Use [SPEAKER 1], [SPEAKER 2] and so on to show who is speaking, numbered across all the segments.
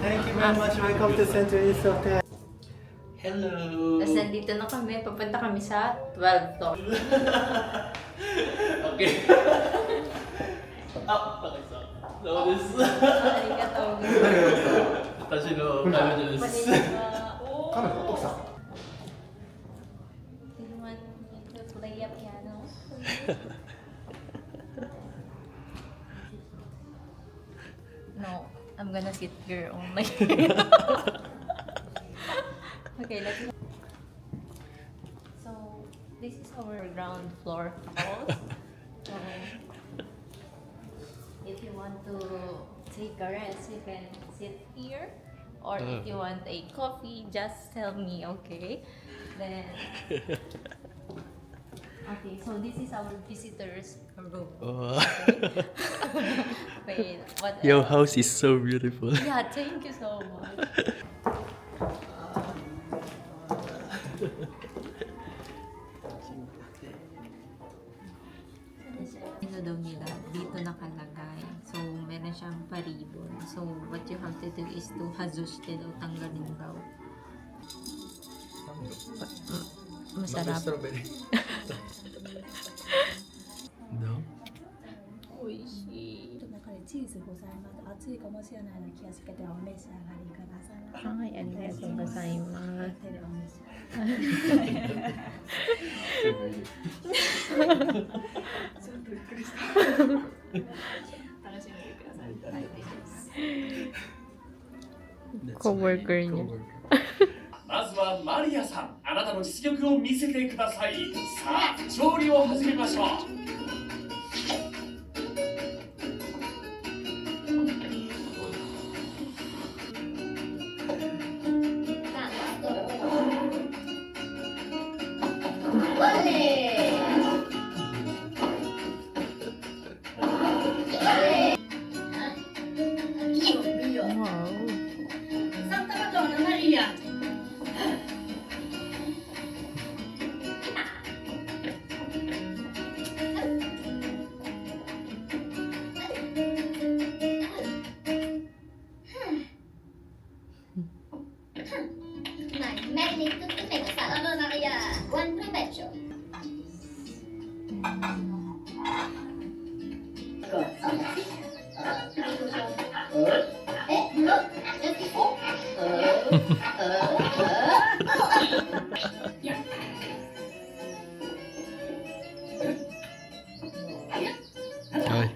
[SPEAKER 1] Thank you very much. Welcome to Central East Hotel. Hello.
[SPEAKER 2] Tapos nandito na kami. Papunta kami sa 12th floor.
[SPEAKER 1] Okay. Okay, so this.
[SPEAKER 2] Arigato.
[SPEAKER 1] 私の彼女です。
[SPEAKER 2] Konnichiwa. Do you want to play a piano? No, I'm gonna sit here only. Okay, let's go. So, this is our ground floor house. So, if you want to take a rest, you can sit here. Or if you want a coffee, just tell me, okay? Then, okay, so this is our visitors' room. Wait, what
[SPEAKER 3] Your
[SPEAKER 2] else?
[SPEAKER 3] house is so beautiful.
[SPEAKER 2] Yeah, thank you so much. Ito daw nila, dito nakalagay. So, meron siyang paribon. So, what you have to do is to hazushite daw, tanggalin daw. Masarap.
[SPEAKER 3] Strawberry. No?
[SPEAKER 2] Oishii.
[SPEAKER 4] 中でチーズございます。熱いかもしれないので気をつけてお召し上がりください。
[SPEAKER 2] はい、ありがとうございます。
[SPEAKER 4] 手でお召し上がり。ちょっとびっくりした。楽しんでください。はい。
[SPEAKER 2] Coworker niya.
[SPEAKER 5] まずはマリアさん、あなたの実力を見せてください。さあ、調理を始めましょう。
[SPEAKER 6] Meglio tutto me lo sa, allora Maria, buon proveggio.
[SPEAKER 3] Ay.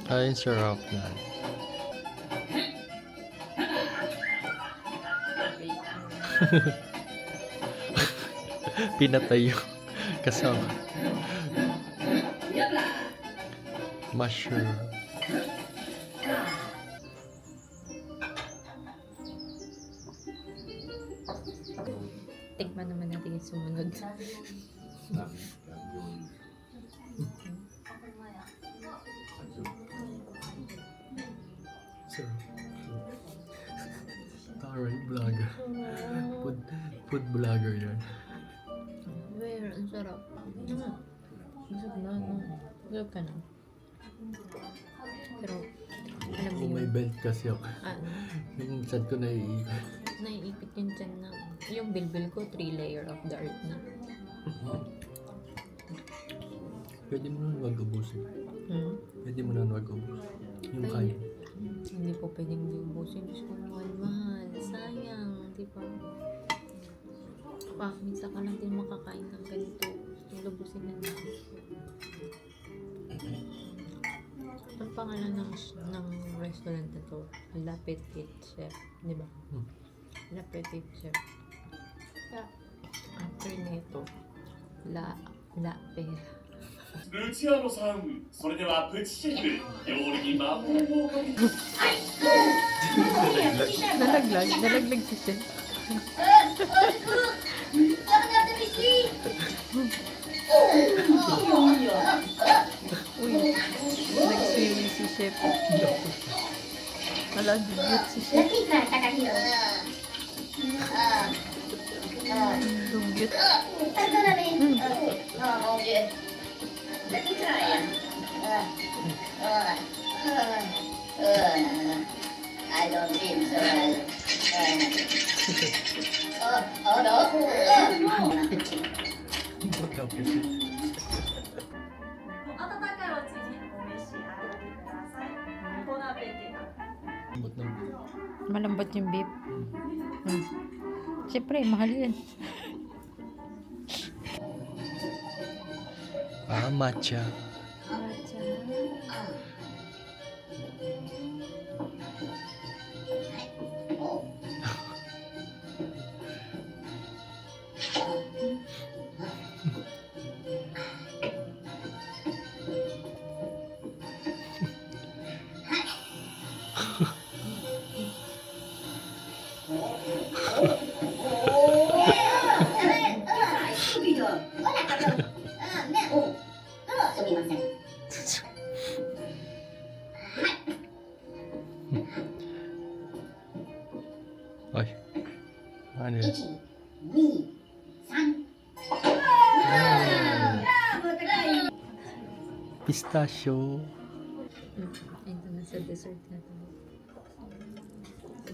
[SPEAKER 3] Ay, sarap na. Pinatay yung kasama. Mushroom.
[SPEAKER 2] Tikman naman natin yung sumunod.
[SPEAKER 3] Sarap. Taray vlogger. Food vlogger yan.
[SPEAKER 2] Well, ang sarap. Busog na, no? Busog ka na. Pero, alam mo
[SPEAKER 3] Kung may
[SPEAKER 2] yun,
[SPEAKER 3] belt kasi ako.
[SPEAKER 2] ano,
[SPEAKER 3] Yung sad ko naiikot.
[SPEAKER 2] naiipit yung tiyan na, yung bilbil ko, 3 layer of the earth na.
[SPEAKER 3] Pwede mo naman wag ubusin. Pwede mo naman wag ubusin. Yung
[SPEAKER 2] Ay.
[SPEAKER 3] kaya.
[SPEAKER 2] Hindi po pwedeng di ubusin. Diyos ko naman, mahal. Sayang, di ba? Pa, minsan ka lang din makakain ng ganito. Gusto lubusin na natin. Ang pangalan ng restaurant na to, La Petite Chef, di ba? La Petite Chef. Kaya, after nito, La Pera.
[SPEAKER 5] ルチアノさん、それではプチシェフ、料理に魔法をかけて。
[SPEAKER 2] Nalaglag si Chef. Uy, nag-swimming si Chef. Nalaglag si Chef. So cute.
[SPEAKER 6] Perdonami. Oh, mon Dieu. Let me try. I don't feel so well. Oh no.
[SPEAKER 3] Tapos,
[SPEAKER 4] 温かいおつゆお召し上がりください。ボナペティ。
[SPEAKER 3] lambot ng
[SPEAKER 2] Malambot yung beef. Siyempre, mahal yan.
[SPEAKER 3] matcha. Ay. Ano yan? ピスタチオ。
[SPEAKER 2] Ito na sa dessert natin.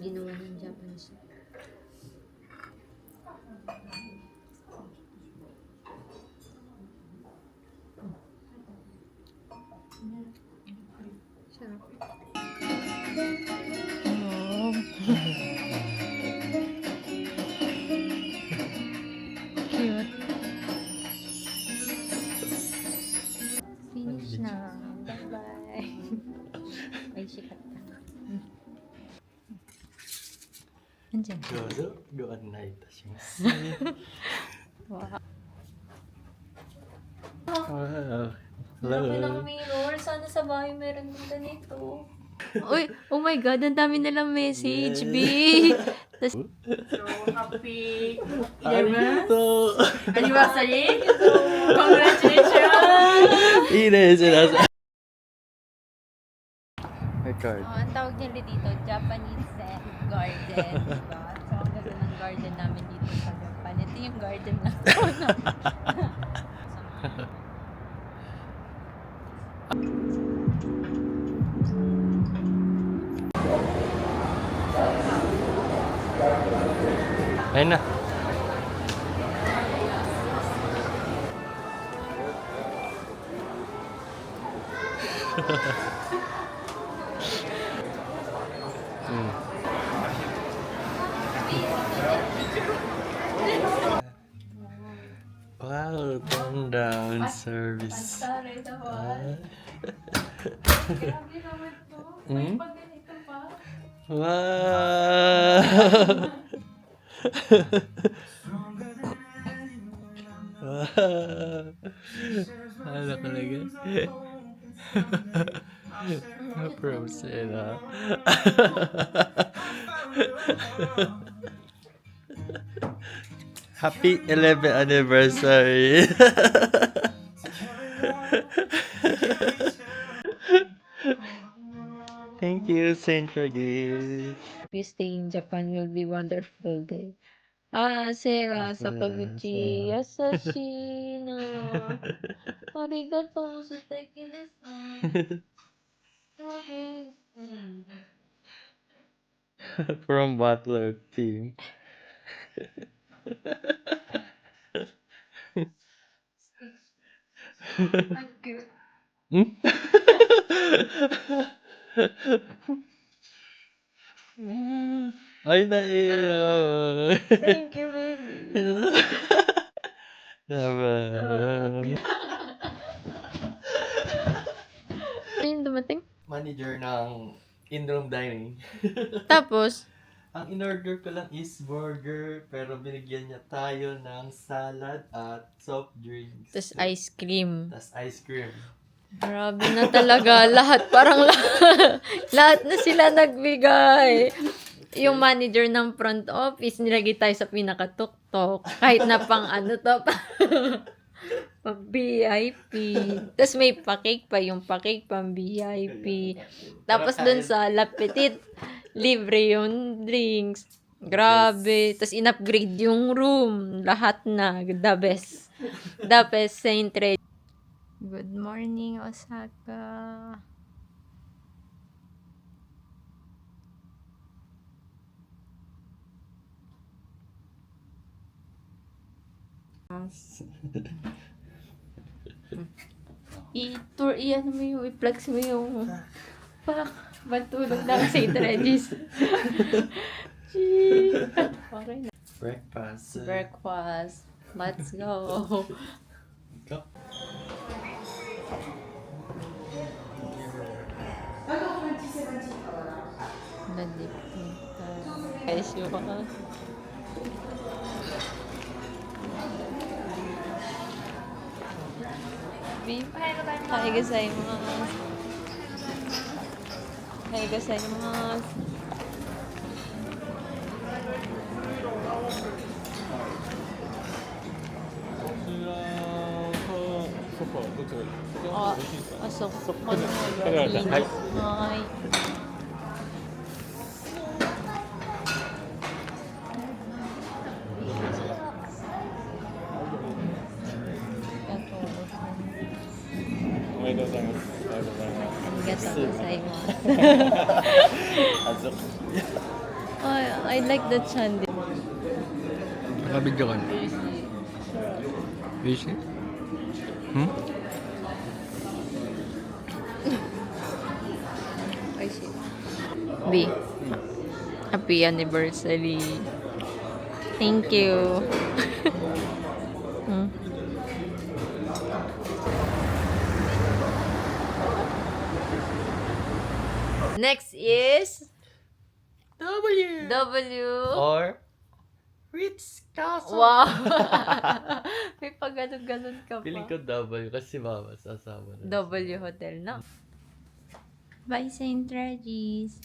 [SPEAKER 2] Ginawa ng Japanese. Sarap. Oh. Cute. Finish na. Bye-bye. Ay, sikat na. Andiyan.
[SPEAKER 3] どうぞご案内いたします。
[SPEAKER 2] Wow.
[SPEAKER 3] Wow.
[SPEAKER 2] Laki ng
[SPEAKER 3] Hello.
[SPEAKER 2] mirror. Sana sa bahay meron din ganito. Uy, oh my God, ang dami nilang message, B. Tas,
[SPEAKER 4] So happy
[SPEAKER 3] Arigato.
[SPEAKER 4] anniversary! Congratulations!
[SPEAKER 3] いいね、じゃあ。May card.
[SPEAKER 2] ang tawag nila dito, Japanese garden, diba? So, ang ganda ng garden namin dito sa Japan. Ito yung garden na to.
[SPEAKER 3] Ayun na. Wow, turn down service.
[SPEAKER 4] Sorry naman. Grabe naman to. May
[SPEAKER 3] Hmm?
[SPEAKER 4] pag ganito pa.
[SPEAKER 3] Wow! Wow! Ano talaga? Frozen, ah. Happy 11th anniversary! Thank you, Central Gift.
[SPEAKER 2] You stay in Japan will be wonderful day. Sera, Sakaguchi, Yasashi na. Arigatou, suteki desu.
[SPEAKER 3] From Butler team. Hmm? Ay, naiiyak.
[SPEAKER 2] Thank you, baby.
[SPEAKER 3] Naman.
[SPEAKER 2] Ano yung dumating?
[SPEAKER 3] Manager ng in-room dining.
[SPEAKER 2] Tapos,
[SPEAKER 3] Ang in-order ko lang is burger, pero binigyan niya tayo ng salad at soft drinks.
[SPEAKER 2] tas ice cream.
[SPEAKER 3] Tas ice cream.
[SPEAKER 2] Grabe na talaga. Lahat, parang lahat na sila nagbigay. Yung manager ng front office, nilagay tayo sa pinakatuktok. Kahit na pang ano to, pang VIP. Tapos may pa-cake pa, yung pa-cake pang VIP. Tapos dun sa La Petite, libre yung drinks. Grabe. Tapos in-upgrade yung room. Lahat na. The best. The best Saint Regis. Good morning, Osaka. I-tour, i-ano mo yung, i-flex mo yung bantulog ng St. Regis. Okay na.
[SPEAKER 3] Breakfast.
[SPEAKER 2] Breakfast. Let's go.
[SPEAKER 3] Go.
[SPEAKER 2] Nadipita. Guys, yung mga... Beep. Hi, gozaimasu. Hi, gozaimasu.あ、あ、そこの4人。はい。
[SPEAKER 7] おめでとうございます。ありがとうございます。
[SPEAKER 2] ありがとうございます。I like the chandi.
[SPEAKER 7] Nakabidyo ka na. Busy? Hmm?
[SPEAKER 2] I see. B. Happy anniversary. Thank you. Hmm. Next is
[SPEAKER 3] W.
[SPEAKER 2] W.
[SPEAKER 3] Or Ritz Castle.
[SPEAKER 2] Wow. May pag-ganon-ganon ka pa.
[SPEAKER 3] Feeling ko W kasi mama sasama na.
[SPEAKER 2] W Hotel na. Bye, St. Regis.